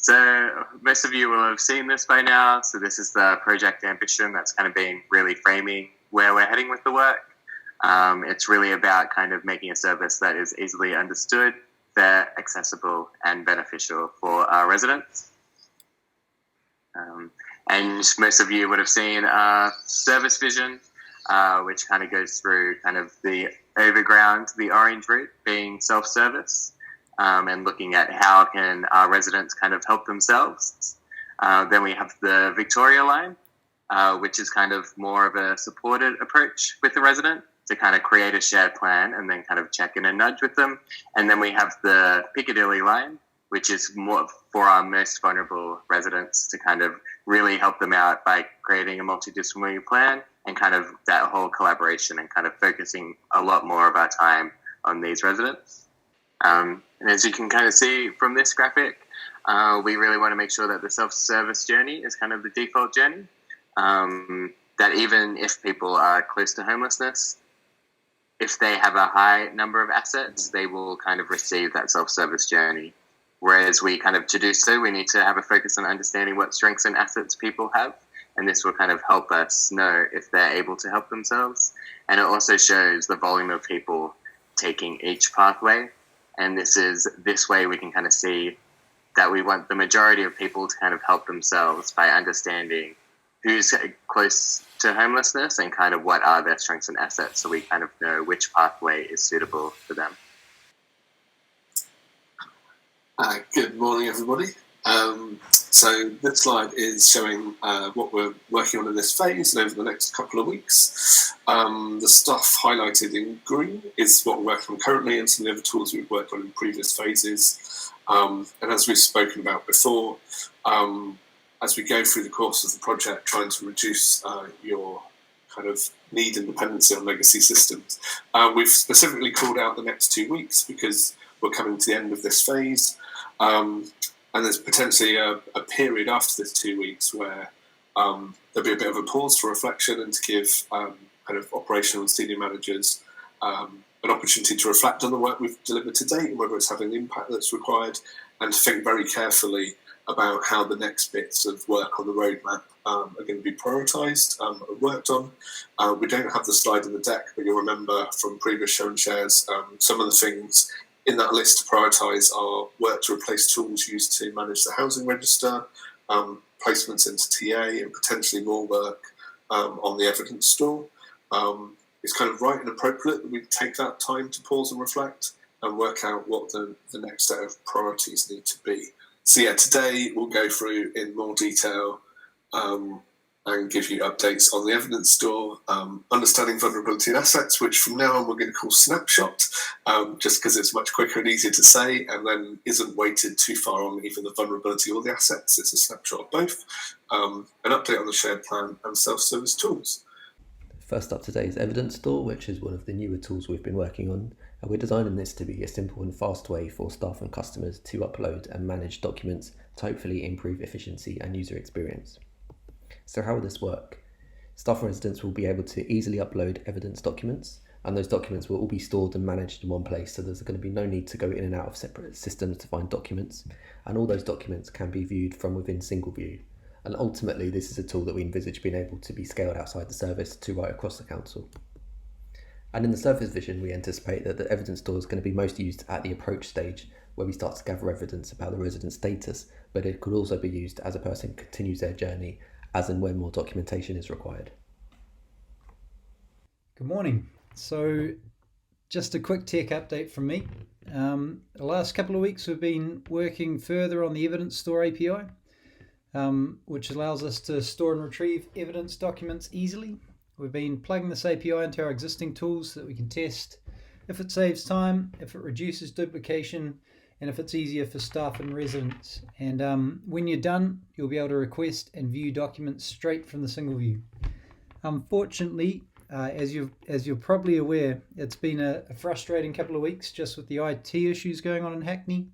So most of you will have seen this by now. So this is the project ambition that's kind of been really framing where we're heading with the work. It's really about kind of making a service that is easily understood, fair, accessible, and beneficial for our residents. And most of you would have seen our service vision, which kind of goes through kind of the overground, the orange route being self-service, and looking at how can our residents kind of help themselves. Then we have the Victoria line, which is kind of more of a supported approach with the resident to kind of create a shared plan and then kind of check in and nudge with them. And then we have the Piccadilly line, which is more for our most vulnerable residents to kind of really help them out by creating a multidisciplinary plan and kind of that whole collaboration and kind of focusing a lot more of our time on these residents. And as you can kind of see from this graphic, we really want to make sure that the self-service journey is kind of the default journey, that even if people are close to homelessness, if they have a high number of assets, they will kind of receive that self-service journey. Whereas we kind of, to do so, we need to have a focus on understanding what strengths and assets people have. And this will kind of help us know if they're able to help themselves. And it also shows the volume of people taking each pathway. And this way we can kind of see that we want the majority of people to kind of help themselves by understanding who's close to homelessness and kind of what are their strengths and assets, so we kind of know which pathway is suitable for them. Good morning, everybody. So this slide is showing what we're working on in this phase and over the next couple of weeks. The stuff highlighted in green is what we're working on currently and some of the other tools we've worked on in previous phases. And as we've spoken about before, as we go through the course of the project, trying to reduce your kind of need and dependency on legacy systems. We've specifically called out the next 2 weeks because we're coming to the end of this phase. And there's potentially a period after this 2 weeks where there'll be a bit of a pause for reflection and to give kind of operational and senior managers an opportunity to reflect on the work we've delivered to date and whether it's having the impact that's required, and to think very carefully about how the next bits of work on the roadmap are going to be prioritised and worked on. We don't have the slide in the deck, but you'll remember from previous show and shares, some of the things in that list to prioritise are work to replace tools used to manage the housing register, placements into TA, and potentially more work on the evidence store. It's kind of right and appropriate that we take that time to pause and reflect and work out what the next set of priorities need to be. So yeah, today we'll go through in more detail and give you updates on the evidence store, understanding vulnerability and assets, which from now on we're going to call Snapshot, just because it's much quicker and easier to say, and then isn't weighted too far on either the vulnerability or the assets. It's a snapshot of both. An update on the shared plan and self-service tools. First up today is Evidence Store, which is one of the newer tools we've been working on. And we're designing this to be a simple and fast way for staff and customers to upload and manage documents to hopefully improve efficiency and user experience. So how will this work? Staff and residents will be able to easily upload evidence documents, and those documents will all be stored and managed in one place, so there's going to be no need to go in and out of separate systems to find documents, and all those documents can be viewed from within single view. And ultimately, this is a tool that we envisage being able to be scaled outside the service to right across the council. And in the service vision, we anticipate that the evidence store is going to be most used at the approach stage, where we start to gather evidence about the resident's status, but it could also be used as a person continues their journey as and when more documentation is required. Good morning. So just a quick tech update from me. The last couple of weeks we've been working further on the evidence store API, which allows us to store and retrieve evidence documents easily. We've been plugging this API into our existing tools so that we can test if it saves time, if it reduces duplication, and if it's easier for staff and residents. And when you're done, you'll be able to request and view documents straight from the single view. Unfortunately, as you're probably aware, it's been a frustrating couple of weeks just with the IT issues going on in Hackney.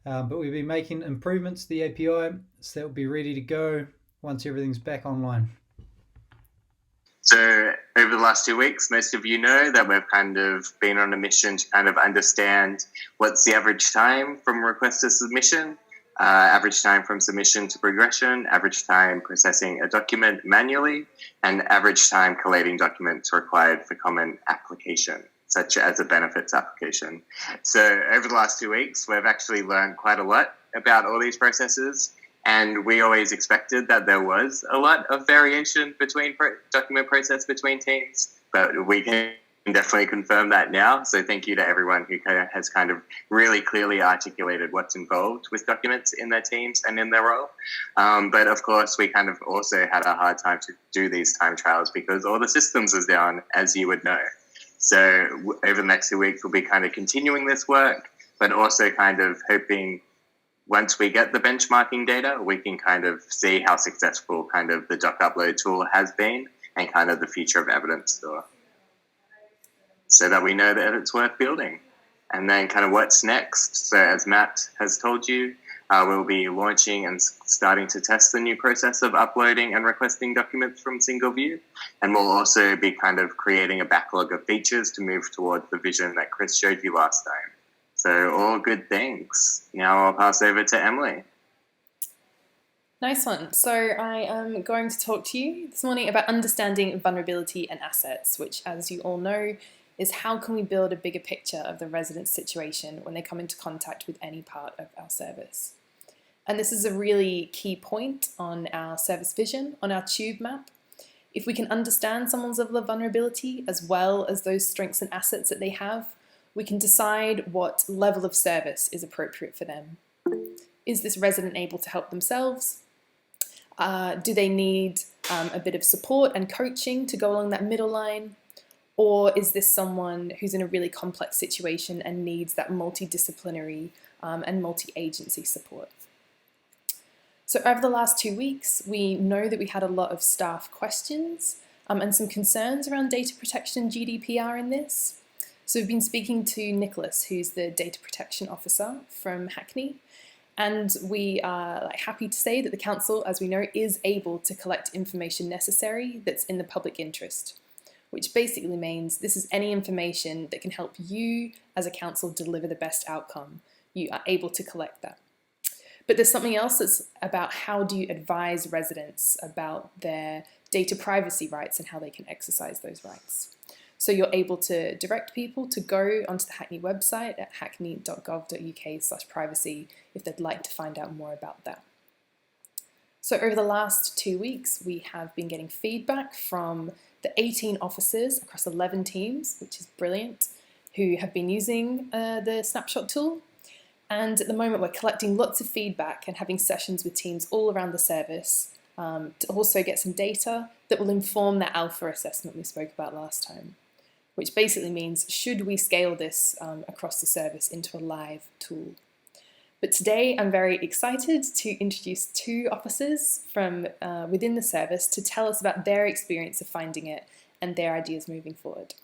But we've been making improvements to the API, so that will be ready to go once everything's back online. So over the last 2 weeks, most of you know that we've kind of been on a mission to kind of understand what's the average time from request to submission average time from submission to progression, average time processing a document manually, and average time collating documents required for common application, such as a benefits application. So over the last 2 weeks, we've actually learned quite a lot about all these processes, and we always expected that there was a lot of variation between document process between teams, but we can definitely confirm that now. So thank you to everyone who has kind of really clearly articulated what's involved with documents in their teams and in their role. But of course, we kind of also had a hard time to do these time trials because all the systems was down, as you would know. So over the next 2 weeks, we'll be kind of continuing this work, but also kind of hoping once we get the benchmarking data, we can kind of see how successful kind of the doc upload tool has been and kind of the future of evidence store, so that we know that it's worth building. And then kind of what's next. So as Matt has told you, we'll be launching and starting to test the new process of uploading and requesting documents from single view. And we'll also be kind of creating a backlog of features to move towards the vision that Chris showed you last time. So all good things. Now I'll pass over to Emily. Nice one. So I am going to talk to you this morning about understanding vulnerability and assets, which, as you all know, is how can we build a bigger picture of the resident's situation when they come into contact with any part of our service. And this is a really key point on our service vision, on our tube map. If we can understand someone's level of vulnerability as well as those strengths and assets that they have, we can decide what level of service is appropriate for them. Is this resident able to help themselves? Do they need a bit of support and coaching to go along that middle line? Or is this someone who's in a really complex situation and needs that multidisciplinary and multi-agency support? So over the last 2 weeks, we know that we had a lot of staff questions and some concerns around data protection and GDPR in this. So we've been speaking to Nicholas, who's the data protection officer from Hackney, and we are happy to say that the council, as we know, is able to collect information necessary that's in the public interest, which basically means this is any information that can help you as a council deliver the best outcome. You are able to collect that. But there's something else that's about how do you advise residents about their data privacy rights and how they can exercise those rights. So you're able to direct people to go onto the Hackney website at hackney.gov.uk/privacy if they'd like to find out more about that. So over the last 2 weeks, we have been getting feedback from the 18 officers across 11 teams, which is brilliant, who have been using the Snapshot tool. And at the moment, we're collecting lots of feedback and having sessions with teams all around the service to also get some data that will inform that alpha assessment we spoke about last time, which basically means should we scale this across the service into a live tool. But today I'm very excited to introduce 2 officers from within the service to tell us about their experience of finding it and their ideas moving forward.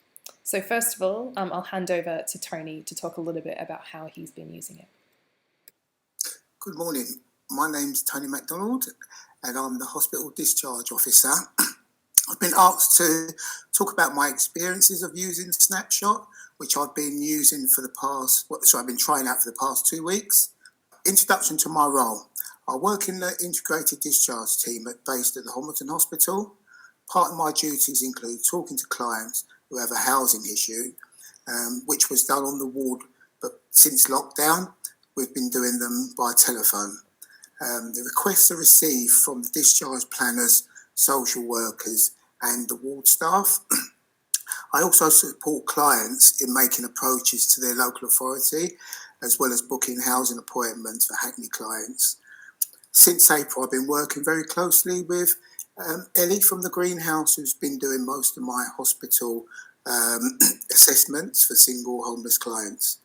So first of all, I'll hand over to Tony to talk a little bit about how he's been using it. Good morning. My name's Tony MacDonald and I'm the Hospital Discharge Officer. I've been asked to talk about my experiences of using Snapshot, which I've been using for the past, I've been trying out for the past 2 weeks. Introduction to my role. I work in the integrated discharge team based at the Hamilton Hospital. Part of my duties include talking to clients who have a housing issue, which was done on the ward, but since lockdown, we've been doing them by telephone. The requests are received from the discharge planners, social workers and the ward staff. I also support clients in making approaches to their local authority, as well as booking housing appointments for Hackney clients. Since April, I've been working very closely with Ellie from the Greenhouse, who's been doing most of my hospital assessments for single homeless clients.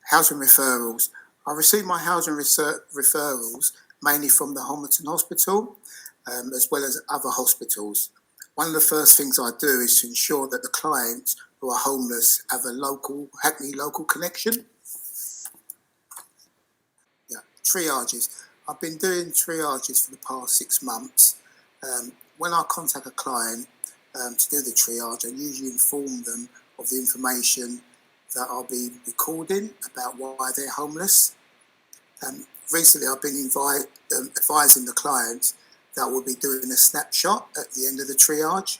Housing referrals. I receive my housing referrals mainly from the Hamilton Hospital, as well as other hospitals. One of the first things I do is to ensure that the clients who are homeless have a Hackney local connection. Triages. I've been doing triages for the past 6 months. When I contact a client to do the triage, I usually inform them of the information that I'll be recording about why they're homeless. recently I've been advising the clients that we'll be doing a snapshot at the end of the triage,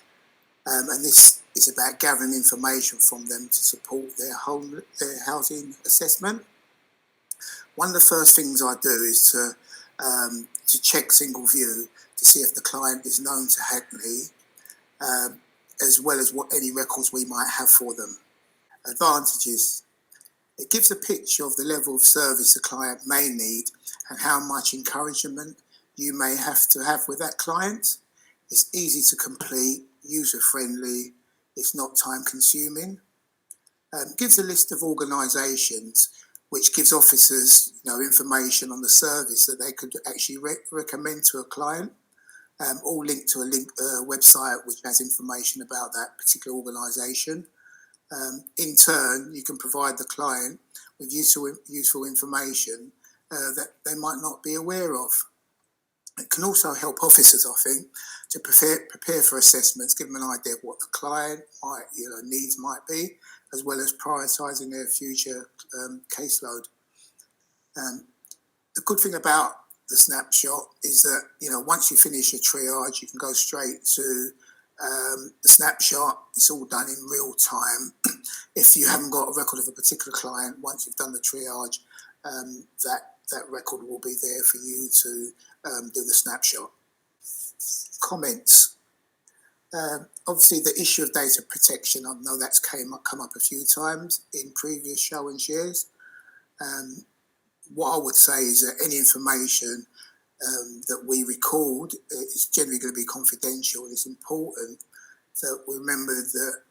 and this is about gathering information from them to support their housing assessment. One of the first things I do is to check single view to see if the client is known to Hackney, as well as what any records we might have for them. Advantages: it gives a picture of the level of service the client may need and how much encouragement you may have to have with that client. It's easy to complete, user-friendly, it's not time-consuming. Gives a list of organisations, which gives officers information on the service that they could actually recommend to a client, all linked to a website which has information about that particular organisation. In turn, you can provide the client with useful information that they might not be aware of. It can also help officers, I think, to prepare for assessments, give them an idea of what the client needs might be, as well as prioritising their future caseload. The good thing about the snapshot is that once you finish your triage, you can go straight to the snapshot. It's all done in real time. If you haven't got a record of a particular client, once you've done the triage, that record will be there for you to do the snapshot. Comments. Obviously, the issue of data protection, I know that's come up a few times in previous show and shares. What I would say is that any information that we record is generally going to be confidential. It's important that we remember that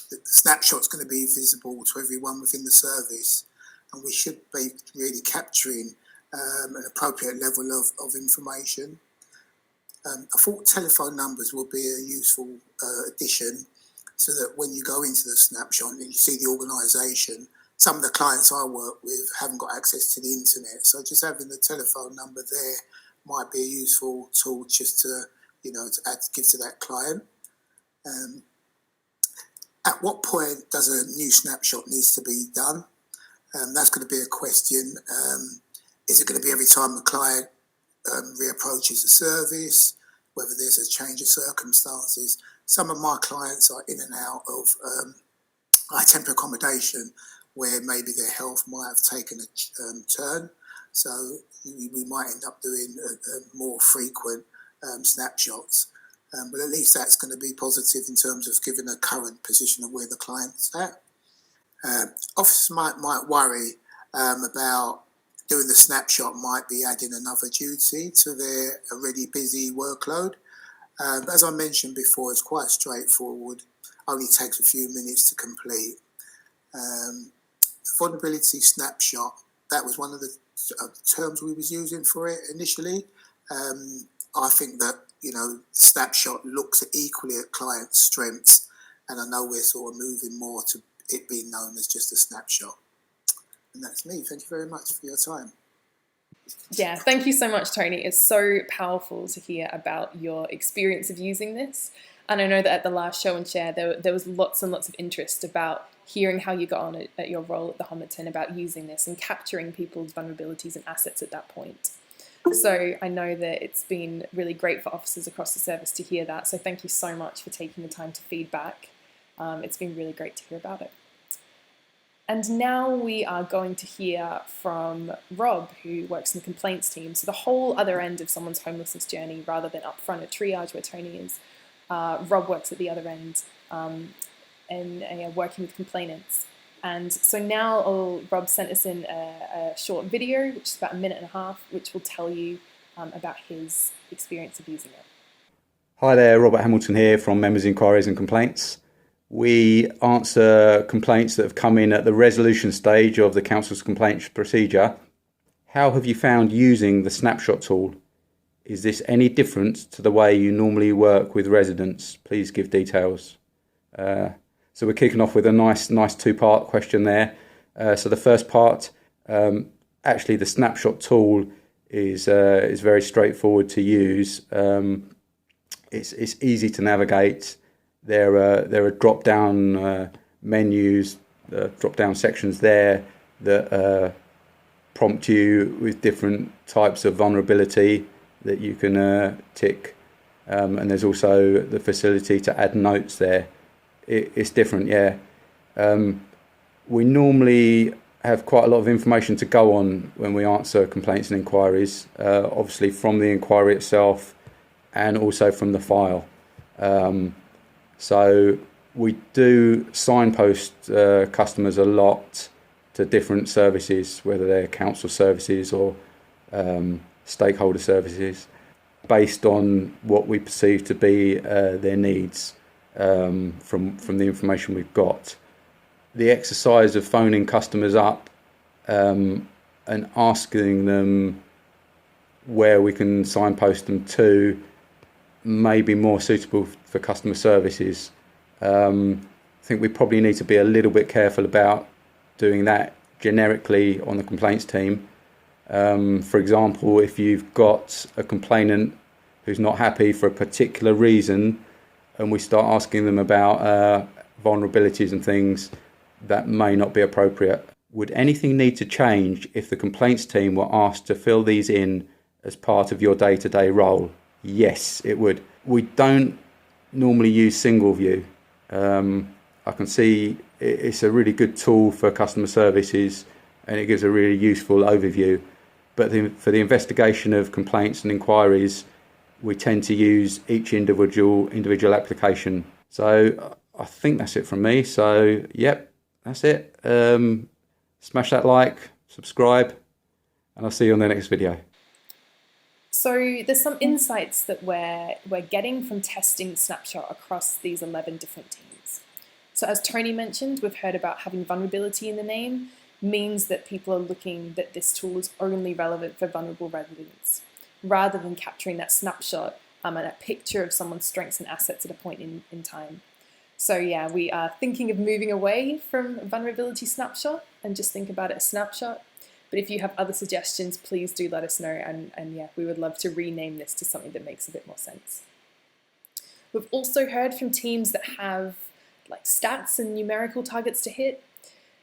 the snapshot's going to be visible to everyone within the service, and we should be really capturing an appropriate level of information. I thought telephone numbers will be a useful addition, so that when you go into the snapshot and you see the organisation, some of the clients I work with haven't got access to the internet, so just having the telephone number there might be a useful tool just to give to that client. At what point does a new snapshot needs to be done? That's going to be a question. Is it going to be every time the client reapproaches the service, whether there's a change of circumstances? Some of my clients are in and out of temporary accommodation, where maybe their health might have taken a turn. So we might end up doing more frequent snapshots. But at least that's going to be positive in terms of giving a current position of where the client's at. Officers might worry about doing the snapshot might be adding another duty to their already busy workload. As I mentioned before, it's quite straightforward, only takes a few minutes to complete. The vulnerability snapshot, that was one of the terms we was using for it initially. I think that, the snapshot looks equally at client strengths, and I know we're sort of moving more to it being known as just a snapshot. And that's me. Thank you very much for your time. Yeah, thank you so much, Tony. It's so powerful to hear about your experience of using this. And I know that at the last show and share, there was lots and lots of interest about hearing how you got on at your role at the Homerton about using this and capturing people's vulnerabilities and assets at that point. So I know that it's been really great for officers across the service to hear that. So thank you so much for taking the time to feedback. It's been really great to hear about it. And now we are going to hear from Rob, who works in the complaints team. So the whole other end of someone's homelessness journey, rather than up front at triage where Tony is, Rob works at the other end and working with complainants. And so now Rob sent us in a short video, which is about a minute and a half, which will tell you about his experience of using it. Hi there, Robert Hamilton here from Members' Inquiries and Complaints. We answer complaints that have come in at the resolution stage of the Council's complaints procedure. How have you found using the Snapshot tool? Is this any different to the way you normally work with residents? Please give details. So we're kicking off with a nice two-part question there. So the first part, actually the Snapshot tool is very straightforward to use. It's easy to navigate. There are drop-down menus, drop-down sections there that prompt you with different types of vulnerability that you can tick. And there's also the facility to add notes there. It's different, yeah. We normally have quite a lot of information to go on when we answer complaints and inquiries, obviously from the inquiry itself and also from the file. So we do signpost customers a lot to different services, whether they're council services or stakeholder services, based on what we perceive to be their needs from the information we've got. The exercise of phoning customers up and asking them where we can signpost them to may be more suitable for customer services. I think we probably need to be a little bit careful about doing that generically on the complaints team. For example, if you've got a complainant who's not happy for a particular reason and we start asking them about vulnerabilities and things, that may not be appropriate. Would anything need to change if the complaints team were asked to fill these in as part of your day-to-day role? Yes, it would. We don't normally use single view. I can see it's a really good tool for customer services and it gives a really useful overview. But for the investigation of complaints and inquiries, we tend to use each individual application. So I think that's it from me. So, yep, that's it. Smash that like, subscribe, and I'll see you on the next video. So there's some insights that we're getting from testing Snapshot across these 11 different teams. So as Tony mentioned, we've heard about having vulnerability in the name means that people are looking that this tool is only relevant for vulnerable residents, rather than capturing that snapshot and a picture of someone's strengths and assets at a point in time. So yeah, we are thinking of moving away from vulnerability snapshot and just think about it as snapshot. But if you have other suggestions, please do let us know. And yeah, we would love to rename this to something that makes a bit more sense. We've also heard from teams that have like stats and numerical targets to hit,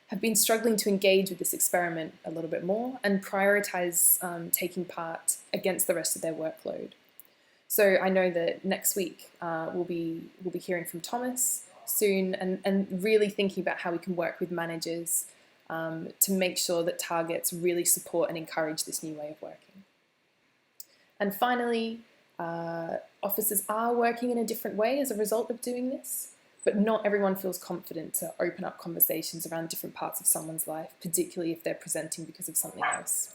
have been struggling to engage with this experiment a little bit more and prioritize taking part against the rest of their workload. So I know that next week we'll be hearing from Thomas soon and really thinking about how we can work with managers to make sure that targets really support and encourage this new way of working. And finally, officers are working in a different way as a result of doing this, but not everyone feels confident to open up conversations around different parts of someone's life, particularly if they're presenting because of something else.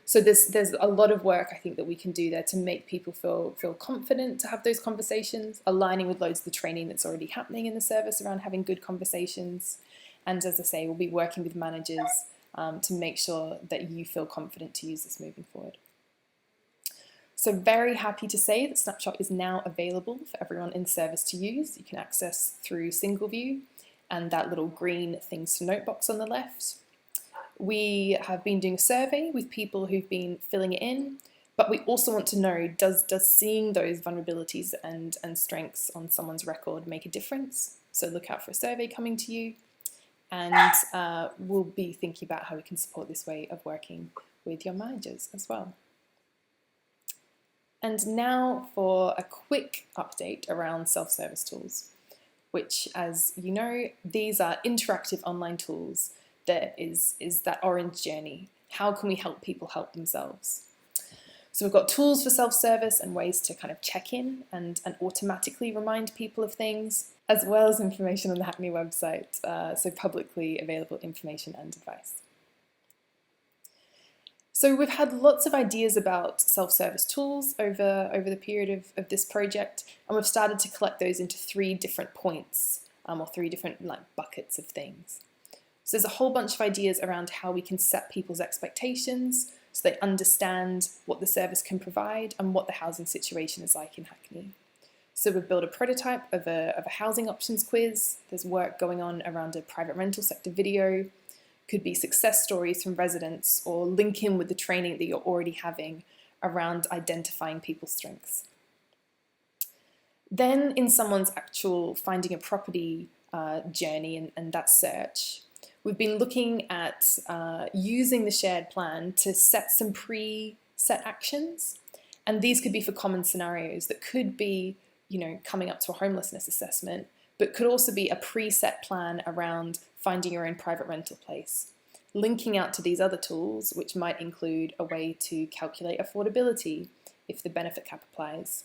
So there's a lot of work I think that we can do there to make people feel confident to have those conversations, aligning with loads of the training that's already happening in the service around having good conversations. And as I say, we'll be working with managers to make sure that you feel confident to use this moving forward. So very happy to say that Snapshot is now available for everyone in service to use. You can access through single view and that little green things to note box on the left. We have been doing a survey with people who've been filling it in, but we also want to know, does seeing those vulnerabilities and strengths on someone's record make a difference? So look out for a survey coming to you, and we'll be thinking about how we can support this way of working with your managers as well. And now for a quick update around self-service tools, which, as you know, these are interactive online tools that is that orange journey. How can we help people help themselves? So we've got tools for self-service and ways to kind of check in and automatically remind people of things, as well as information on the Hackney website, so publicly available information and advice. So we've had lots of ideas about self-service tools over the period of this project, and we've started to collect those into 3 different points, or 3 different buckets of things. So there's a whole bunch of ideas around how we can set people's expectations so they understand what the service can provide and what the housing situation is like in Hackney. So we've built a prototype of a housing options quiz. There's work going on around a private rental sector video. Could be success stories from residents, or link in with the training that you're already having around identifying people's strengths. Then in someone's actual finding a property journey and that search, we've been looking at using the shared plan to set some pre-set actions. And these could be for common scenarios that could be, coming up to a homelessness assessment, but could also be a preset plan around finding your own private rental place, linking out to these other tools, which might include a way to calculate affordability if the benefit cap applies,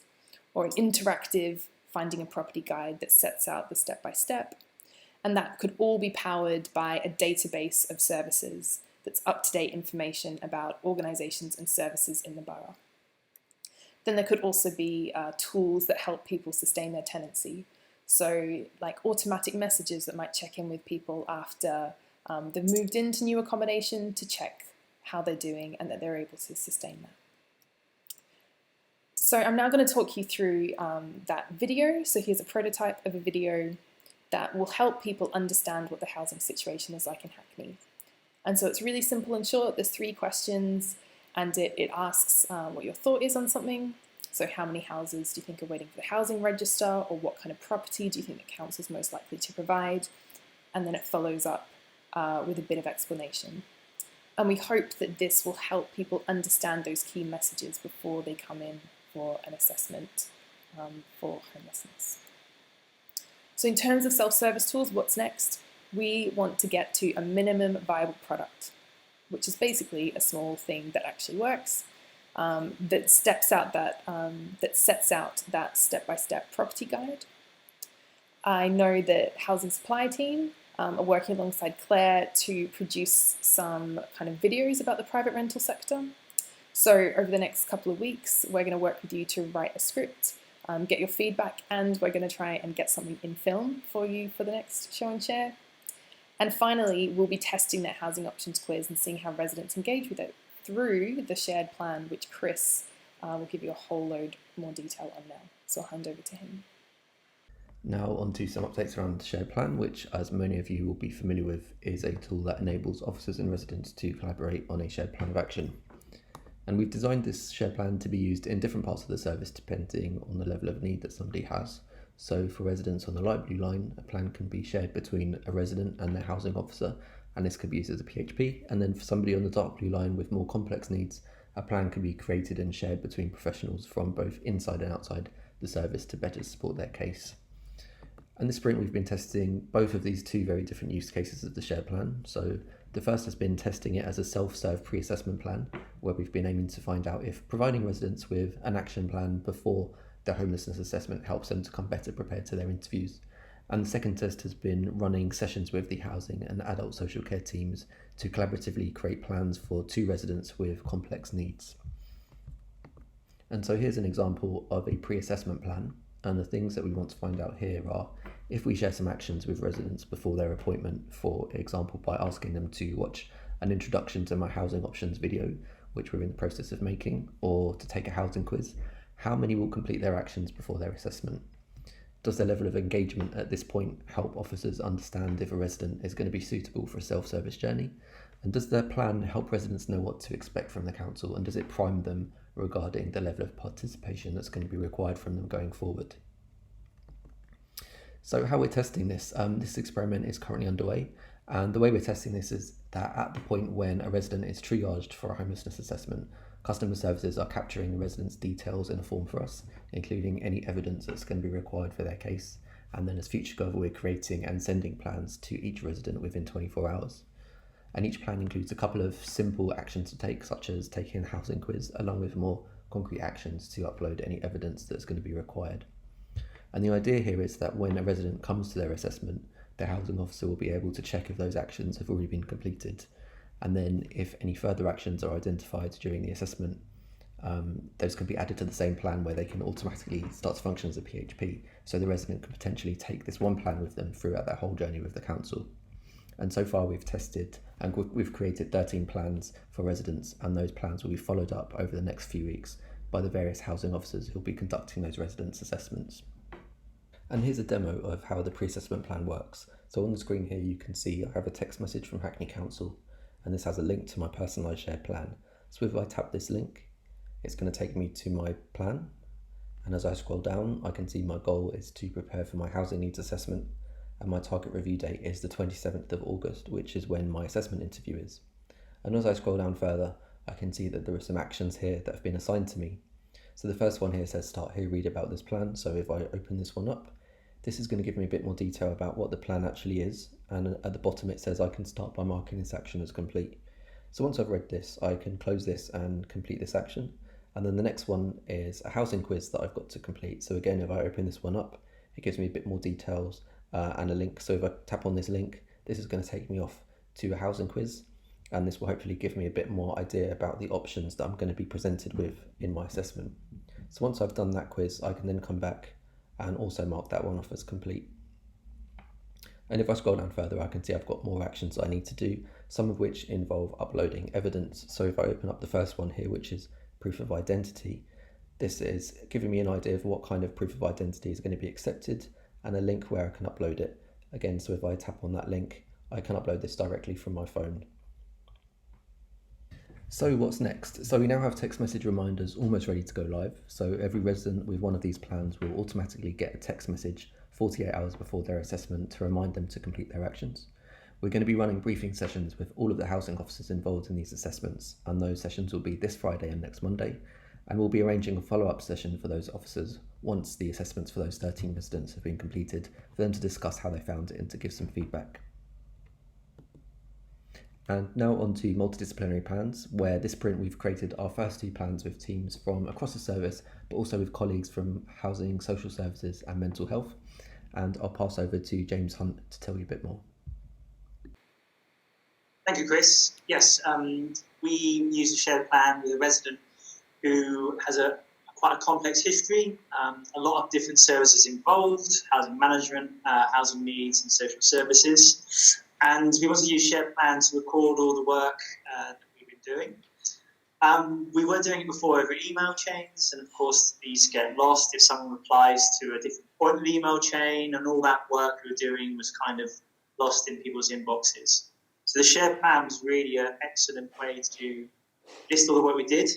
or an interactive finding a property guide that sets out the step-by-step. And that could all be powered by a database of services that's up-to-date information about organisations and services in the borough. Then there could also be tools that help people sustain their tenancy. So like automatic messages that might check in with people after they've moved into new accommodation to check how they're doing and that they're able to sustain that. So I'm now going to talk you through that video. So here's a prototype of a video that will help people understand what the housing situation is like in Hackney. And so it's really simple and short. There's 3 questions. And it asks what your thought is on something. So how many houses do you think are waiting for the housing register, or what kind of property do you think the council is most likely to provide? And then it follows up with a bit of explanation. And we hope that this will help people understand those key messages before they come in for an assessment for homelessness. So in terms of self-service tools, what's next? We want to get to a minimum viable product, which is basically a small thing that actually works, that sets out that step-by-step property guide. I know that Housing Supply team are working alongside Claire to produce some kind of videos about the private rental sector. So over the next couple of weeks, we're going to work with you to write a script, get your feedback, and we're going to try and get something in film for you for the next show and share. And finally, we'll be testing that housing options quiz and seeing how residents engage with it through the shared plan, which Chris will give you a whole load more detail on now. So I'll hand over to him. Now on to some updates around the shared plan, which, as many of you will be familiar with, is a tool that enables officers and residents to collaborate on a shared plan of action. And we've designed this shared plan to be used in different parts of the service depending on the level of need that somebody has. So for residents on the light blue line, a plan can be shared between a resident and their housing officer, and this could be used as a PHP. And then for somebody on the dark blue line with more complex needs, a plan can be created and shared between professionals from both inside and outside the service to better support their case. And this sprint we've been testing both of these 2 very different use cases of the shared plan. So the first has been testing it as a self-serve pre-assessment plan, where we've been aiming to find out if providing residents with an action plan before their homelessness assessment helps them to come better prepared to their interviews. And the second test has been running sessions with the housing and adult social care teams to collaboratively create plans for 2 residents with complex needs. And so here's an example of a pre-assessment plan, and the things that we want to find out here are if we share some actions with residents before their appointment, for example by asking them to watch an introduction to my housing options video, which we're in the process of making, or to take a housing quiz, how many will complete their actions before their assessment? Does their level of engagement at this point help officers understand if a resident is going to be suitable for a self-service journey? And does their plan help residents know what to expect from the council, and does it prime them regarding the level of participation that's going to be required from them going forward? So how we're testing this, this experiment is currently underway, and the way we're testing this is that at the point when a resident is triaged for a homelessness assessment, customer services are capturing the resident's details in a form for us, including any evidence that's going to be required for their case. And then as future Gov, we're creating and sending plans to each resident within 24 hours. And each plan includes a couple of simple actions to take, such as taking a housing quiz, along with more concrete actions to upload any evidence that's going to be required. And the idea here is that when a resident comes to their assessment, the housing officer will be able to check if those actions have already been completed. And then if any further actions are identified during the assessment, those can be added to the same plan, where they can automatically start to function as a PHP. So the resident could potentially take this one plan with them throughout their whole journey with the council. And so far we've tested and we've created 13 plans for residents, and those plans will be followed up over the next few weeks by the various housing officers who'll be conducting those residents' assessments. And here's a demo of how the pre-assessment plan works. So on the screen here you can see I have a text message from Hackney Council, and this has a link to my personalised shared plan. So if I tap this link, it's going to take me to my plan, and as I scroll down I can see my goal is to prepare for my housing needs assessment, and my target review date is the 27th of August, which is when my assessment interview is. And as I scroll down further, I can see that there are some actions here that have been assigned to me. So the first one here says start here, read about this plan. So if I open this one up, this is going to give me a bit more detail about what the plan actually is. And at the bottom it says I can start by marking this action as complete. So once I've read this, I can close this and complete this action. And then the next one is a housing quiz that I've got to complete. So again, if I open this one up, it gives me a bit more details and a link. So if I tap on this link, this is going to take me off to a housing quiz. And this will hopefully give me a bit more idea about the options that I'm going to be presented with in my assessment. So once I've done that quiz, I can then come back and also mark that one off as complete. And if I scroll down further, I can see I've got more actions I need to do, some of which involve uploading evidence. So if I open up the first one here, which is proof of identity, this is giving me an idea of what kind of proof of identity is going to be accepted and a link where I can upload it. Again, so if I tap on that link, I can upload this directly from my phone. So what's next? So we now have text message reminders almost ready to go live. So every resident with one of these plans will automatically get a text message 48 hours before their assessment to remind them to complete their actions. We're going to be running briefing sessions with all of the housing officers involved in these assessments, and those sessions will be this Friday and next Monday. And we'll be arranging a follow-up session for those officers once the assessments for those 13 residents have been completed, for them to discuss how they found it and to give some feedback. And now on to multidisciplinary plans, where this sprint we've created our first 2 plans with teams from across the service, but also with colleagues from housing, social services and mental health. And I'll pass over to James Hunt to tell you a bit more. Thank you, Chris. Yes, we use a shared plan with a resident who has quite a complex history, a lot of different services involved, housing management, housing needs and social services. And we want to use shared plans to record all the work that we've been doing. We were doing it before over email chains, and of course these get lost if someone replies to a different point of the email chain, and all that work we were doing was kind of lost in people's inboxes. So the shared plan was really an excellent way to list all the work we did.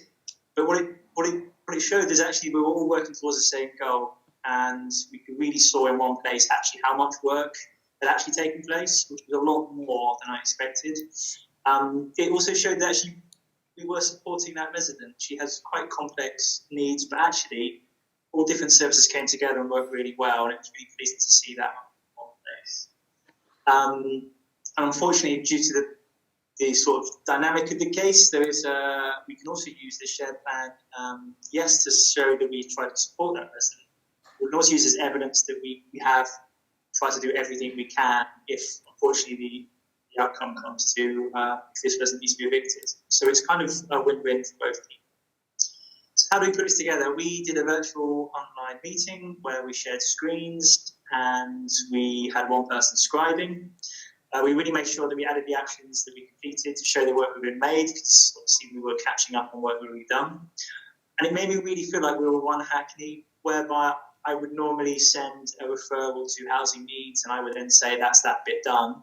But what it showed is actually we were all working towards the same goal, and we really saw in one place actually how much work had actually taken place, which was a lot more than I expected. It also showed that actually we were supporting that resident. She has quite complex needs, but actually all different services came together and worked really well, and it was really pleasing to see that on place. And unfortunately, due to the sort of dynamic of the case, there is we can also use the shared plan, yes, to show that we try to support that resident. We can also use as evidence that we have tried to do everything we can if, unfortunately, the outcome comes to if this resident needs to be evicted. So it's kind of a win-win for both teams. So how do we put this together? We did a virtual online meeting where we shared screens and we had one person scribing. We really made sure that we added the actions that we completed to show the work we've been made, because obviously we were catching up on work we've already done. And it made me really feel like we were one Hackney, whereby I would normally send a referral to housing needs and I would then say that's that bit done.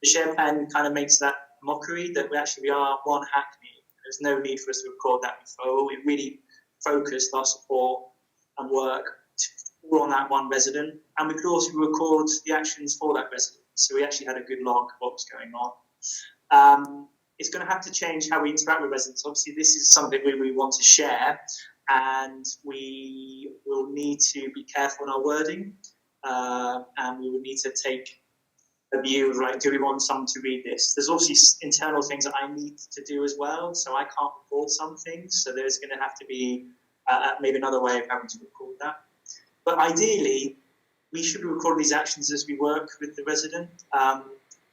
The share plan kind of makes that mockery that we are one Hackney. There's no need for us to record that referral. We really focused our support and work on that one resident, and we could also record the actions for that resident. So we actually had a good log of what was going on. It's going to have to change how we interact with residents. Obviously, this is something we want to share, and we will need to be careful in our wording, and we will need to take a view of, like, do we want someone to read this? There's obviously internal things that I need to do as well, so I can't record some things, so there's going to have to be maybe another way of having to record that. But ideally, we should be recording these actions as we work with the resident.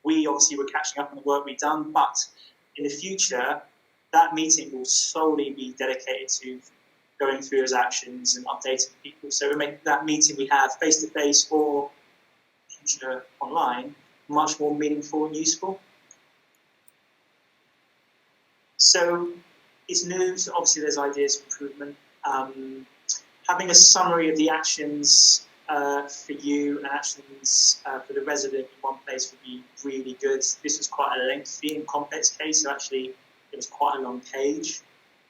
We obviously were catching up on the work we've done, but in the future, that meeting will solely be dedicated to going through those actions and updating people. So we make that meeting we have face-to-face or future online much more meaningful and useful. So it's new, so obviously there's ideas for improvement. Having a summary of the actions for you and actions for the resident in one place would be really good. This was quite a lengthy and complex case, so actually it was quite a long page.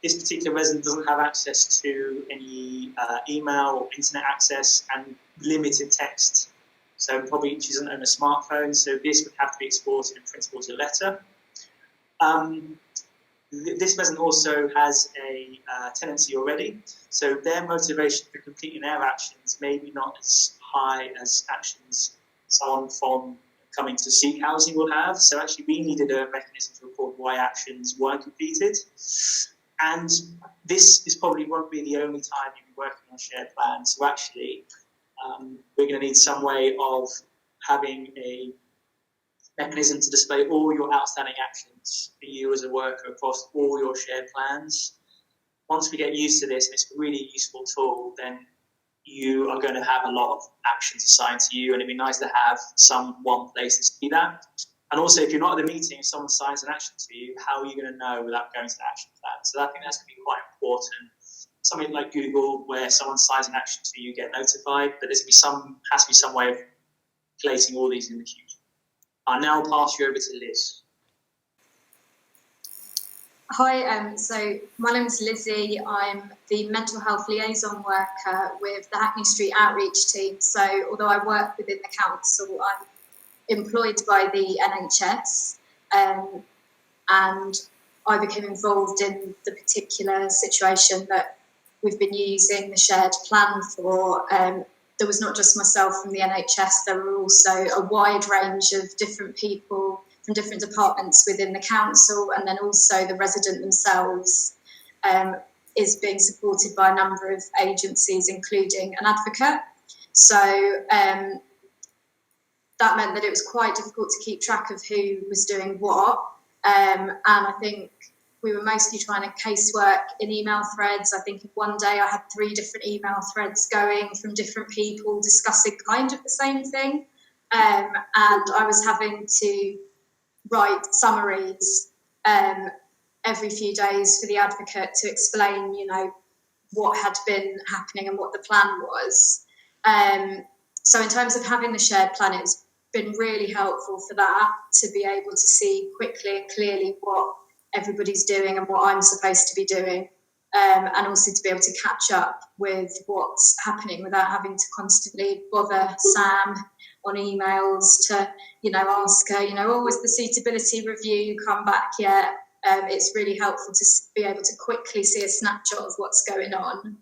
This particular resident doesn't have access to any email or internet access and limited text So probably she doesn't own a smartphone, so this would have to be exported in principle to letter. This resident also has a tenancy already, so their motivation for completing their actions may be not as high as actions someone from coming to seek housing will have. So actually we needed a mechanism to record why actions weren't completed. And this probably won't be the only time you'll be working on a shared plan. So actually, we're going to need some way of having a mechanism to display all your outstanding actions for you as a worker across all your shared plans. Once we get used to this, and it's a really useful tool, then you are going to have a lot of actions assigned to you, and it'd be nice to have one place to see that. And also, if you're not at the meeting, if someone signs an action to you, how are you going to know without going to the action plan? So I think that's going to be quite important. Something like Google, where someone signs an action to you, get notified, but there's has to be some way of collating all these in the future. I'll now pass you over to Liz. Hi, so my name is Lizzie. I'm the mental health liaison worker with the Hackney Street Outreach team. So although I work within the council, I'm employed by the NHS, and I became involved in the particular situation that we've been using the shared plan for. There was not just myself from the NHS, there were also a wide range of different people from different departments within the council, and then also the resident themselves is being supported by a number of agencies, including an advocate. So that meant that it was quite difficult to keep track of who was doing what, and I think we were mostly trying to casework in email threads. I think one day I had 3 different email threads going from different people discussing kind of the same thing, and I was having to write summaries every few days for the advocate to explain, what had been happening and what the plan was. So in terms of having the shared plan, it's been really helpful for that, to be able to see quickly and clearly what everybody's doing and what I'm supposed to be doing, and also to be able to catch up with what's happening without having to constantly bother Sam on emails to, ask her, has the suitability review come back yet? It's really helpful to be able to quickly see a snapshot of what's going on.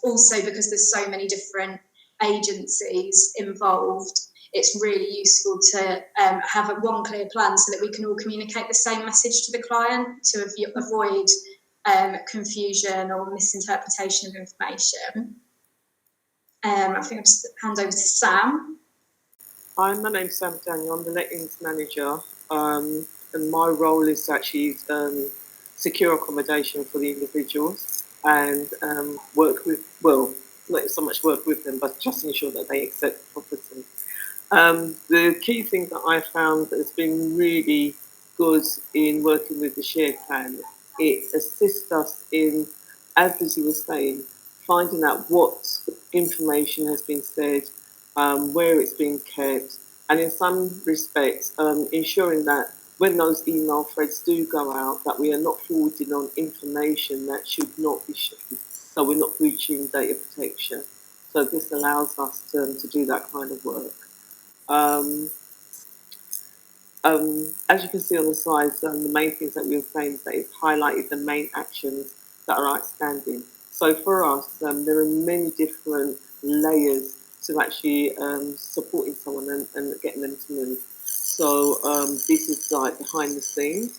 Also, because there's so many different agencies involved, it's really useful to have one clear plan so that we can all communicate the same message to the client to avoid confusion or misinterpretation of information. I think I'll just hand over to Sam. Hi, my name's Sam Daniel. I'm the lettings manager, and my role is to actually secure accommodation for the individuals and not so much work with them, but just ensure that they accept the property. The key thing that I found that has been really good in working with the shared plan, it assists us in, as Lizzie was saying, finding out what information has been said, where it's been kept, and in some respects, ensuring that when those email threads do go out, that we are not forwarding on information that should not be shared, so we're not breaching data protection. So this allows us to do that kind of work. As you can see on the slides, the main things that we were saying is that it's highlighted the main actions that are outstanding. So for us, there are many different layers to actually supporting someone and getting them to move. So this is like behind the scenes.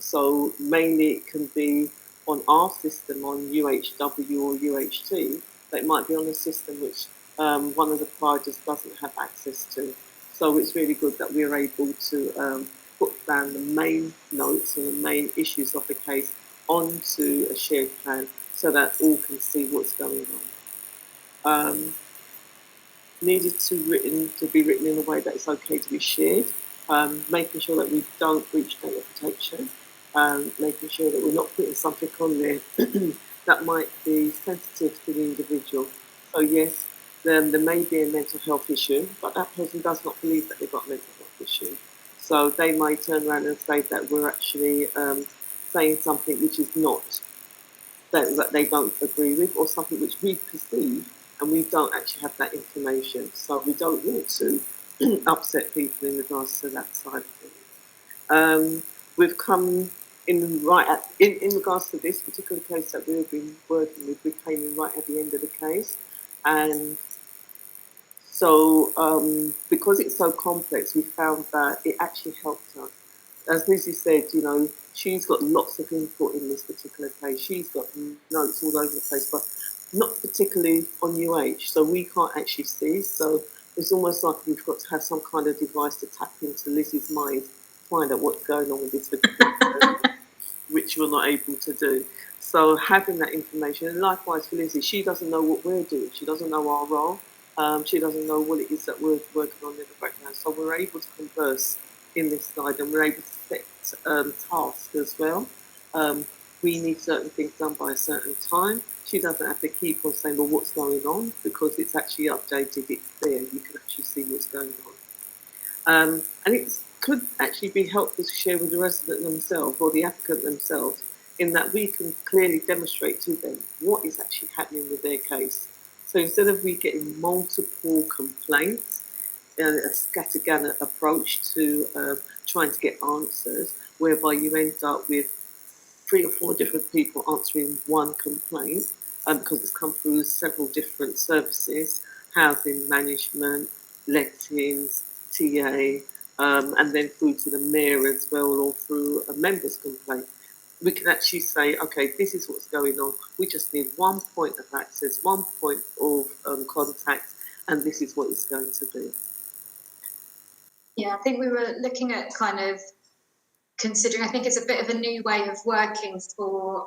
So mainly it can be on our system on UHW or UHT, but it might be on a system which one of the providers doesn't have access to. So it's really good that we're able to put down the main notes and the main issues of the case onto a shared plan so that all can see what's going on. Needed to be written in a way that it's okay to be shared, making sure that we don't breach data protection, making sure that we're not putting something on there that might be sensitive to the individual. So yes, there may be a mental health issue, but that person does not believe that they've got a mental health issue. So they might turn around and say that we're actually saying something which is not, that they don't agree with, or something which we perceive and we don't actually have that information. So we don't want to upset people in regards to that side of things. We've come in in regards to this particular case that we've been working with, we came in right at the end of the case, and so because it's so complex, we found that it actually helped us. As Lizzie said, you know, she's got lots of input in this particular case. She's got notes all over the place, but not particularly on UH, so we can't actually see. So it's almost like we've got to have some kind of device to tap into Lizzie's mind, find out what's going on with this particular case, which we're not able to do. So having that information, and likewise for Lizzie, she doesn't know what we're doing. She doesn't know our role. She doesn't know what it is that we're working on in the background. So we're able to converse in this side, and we're able to set tasks as well. We need certain things done by a certain time. She doesn't have to keep on saying, well, what's going on? Because it's actually updated, it's there, you can actually see what's going on. And it could actually be helpful to share with the resident themselves or the applicant themselves, in that we can clearly demonstrate to them what is actually happening with their case. So instead of we getting multiple complaints, a scattergun approach to trying to get answers, whereby you end up with 3 or 4 different people answering one complaint, because it's come through several different services, housing management, lettings, TA, and then through to the mayor as well, or through a member's complaint. We can actually say, okay, this is what's going on. We just need one point of access, one point of contact, and this is what it's going to be. Yeah, I think we were looking at kind of considering, I think it's a bit of a new way of working for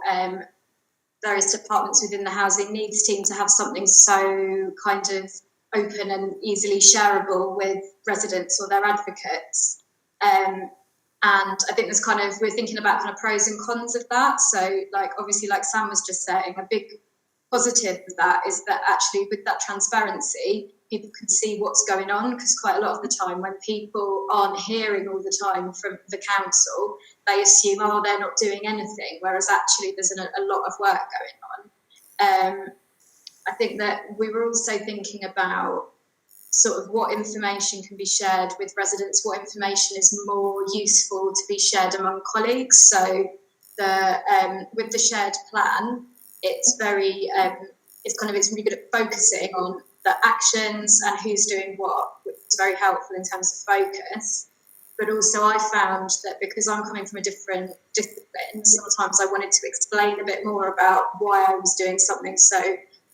various departments within the housing needs team to have something so kind of open and easily shareable with residents or their advocates. And I think there's kind of, we're thinking about kind of pros and cons of that. So like, obviously, like Sam was just saying, a big positive of that is that actually with that transparency, people can see what's going on, because quite a lot of the time when people aren't hearing all the time from the council, they assume, oh, they're not doing anything, whereas actually there's a lot of work going on. I think that we were also thinking about sort of what information can be shared with residents, what information is more useful to be shared among colleagues. So with the shared plan, it's very, it's really good at focusing on the actions and who's doing what, which is very helpful in terms of focus. But also I found that because I'm coming from a different discipline, sometimes I wanted to explain a bit more about why I was doing something. So,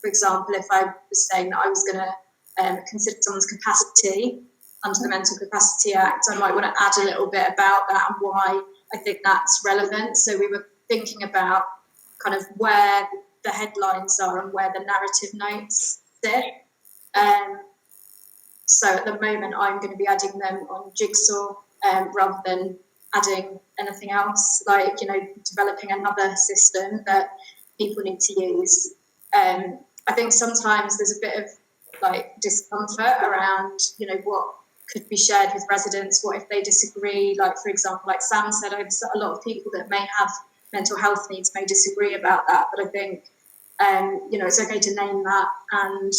for example, if I was saying that I was going to consider someone's capacity under the Mental Capacity Act, I might want to add a little bit about that and why I think that's relevant. So we were thinking about kind of where the headlines are and where the narrative notes sit. So at the moment, I'm going to be adding them on Jigsaw rather than adding anything else, like, you know, developing another system that people need to use. I think sometimes there's a bit of like discomfort around, you know, what could be shared with residents, what if they disagree, like, for example, like Sam said, a lot of people that may have mental health needs may disagree about that, but I think, you know, it's okay to name that. And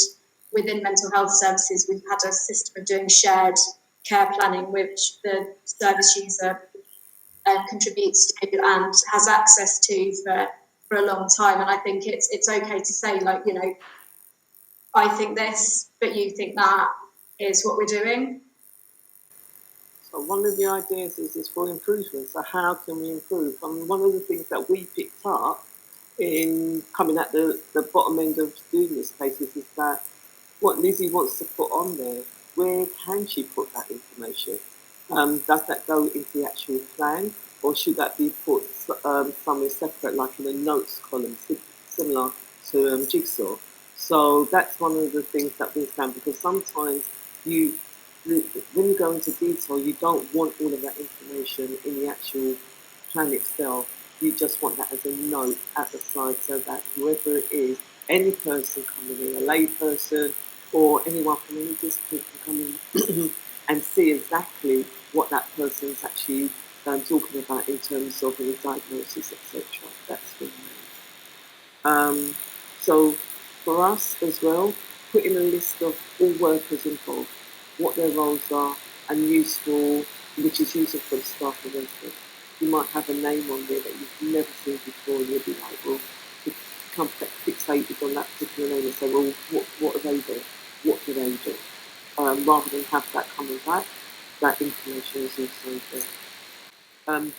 within mental health services, we've had a system of doing shared care planning, which the service user contributes to and has access to for a long time. And I think it's okay to say, like, you know, I think this, but you think that is what we're doing. So one of the ideas is for improvement. So how can we improve? I mean, one of the things that we picked up in coming at the bottom end of doing this case is that what Lizzie wants to put on there, where can she put that information? Does that go into the actual plan, or should that be put somewhere separate, like in a notes column, similar to Jigsaw? So that's one of the things that we found, because sometimes when you go into detail, you don't want all of that information in the actual plan itself. You just want that as a note at the side, so that whoever it is, any person coming in, a lay person or anyone from any discipline can come in and see exactly what that person's actually talking about in terms of any diagnosis, etc. That's been made. So for us as well, putting a list of all workers involved, what their roles are, and useful, which is useful for the staff and residents. You might have a name on there that you've never seen before, and you'll be like, well, become fixated on that particular name and say, well, what are they doing? What do they do? Rather than have that coming back, that information is also there.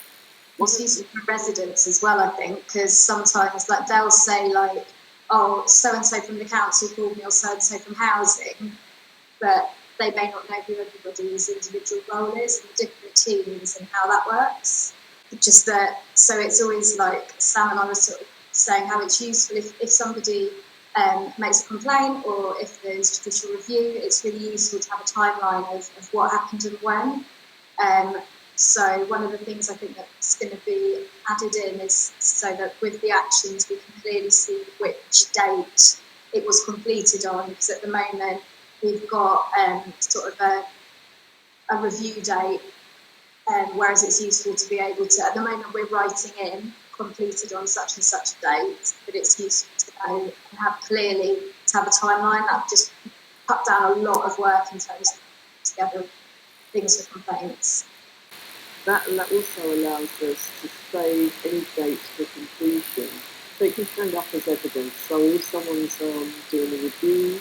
It's useful for residents as well, I think, because sometimes like they'll say like, oh, so and so from the council called me, or so and so from housing, but they may not know who everybody's individual role is and different teams and how that works. Just that, so it's always like Sam and I were sort of saying how it's useful if somebody makes a complaint or if there's judicial review, it's really useful to have a timeline of what happened and when. So one of the things I think that's going to be added in is so that with the actions we can clearly see which date it was completed on, because at the moment we've got sort of a review date, whereas it's useful to be able to, at the moment we're writing in completed on such and such a date, but it's useful to know and have clearly to have a timeline. That just cut down a lot of work in terms of together things for complaints. That also allows us to save any dates for completion, so it can stand up as evidence. So if someone's doing a review,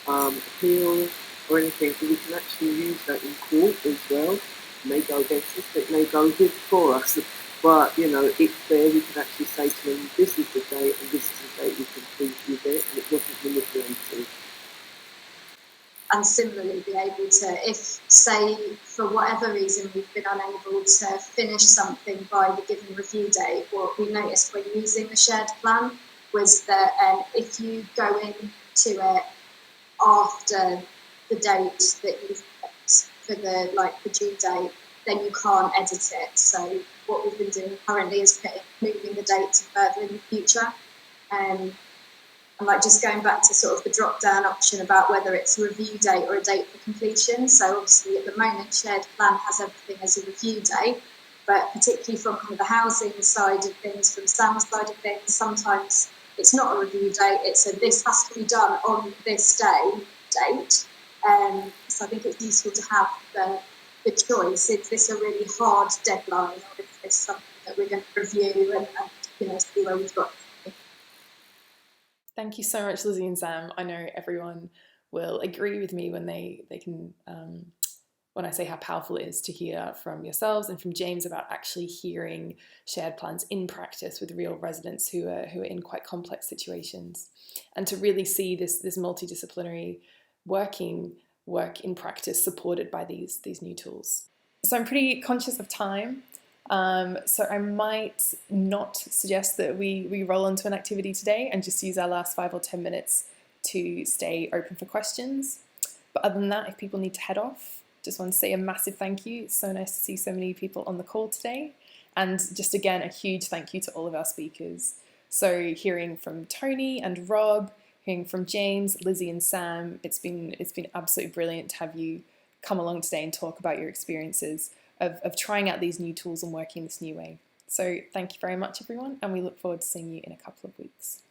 appeal, or anything, we can actually use that in court as well. It may go against us, it may go good for us, but you know, it's there. We can actually say to them, this is the date and this is the date we completed it, and it wasn't manipulated. And similarly be able to, if say for whatever reason we've been unable to finish something by the given review date, what we noticed when using the shared plan was that if you go into it after the date that you've picked for the due date, then you can't edit it. So what we've been doing currently is moving the date to further in the future. And like just going back to sort of the drop-down option about whether it's a review date or a date for completion. So obviously at the moment, shared plan has everything as a review date, but particularly from kind of the housing side of things, from Sam's side of things, sometimes it's not a review date, it's this has to be done on this date. So I think it's useful to have the choice. Is this a really hard deadline, or is this something that we're going to review and see where we've got? Thank you so much, Lizzie and Sam. I know everyone will agree with me when they can, when I say how powerful it is to hear from yourselves and from James about actually hearing shared plans in practice with real residents who are in quite complex situations, and to really see this multidisciplinary work in practice supported by these new tools. So I'm pretty conscious of time. So I might not suggest that we roll onto an activity today and just use our last 5 or 10 minutes to stay open for questions. But other than that, if people need to head off, just want to say a massive thank you. It's so nice to see so many people on the call today. And just again, a huge thank you to all of our speakers. So hearing from Tony and Rob, hearing from James, Lizzie and Sam, it's been absolutely brilliant to have you come along today and talk about your experiences of trying out these new tools and working this new way. So thank you very much, everyone, and we look forward to seeing you in a couple of weeks.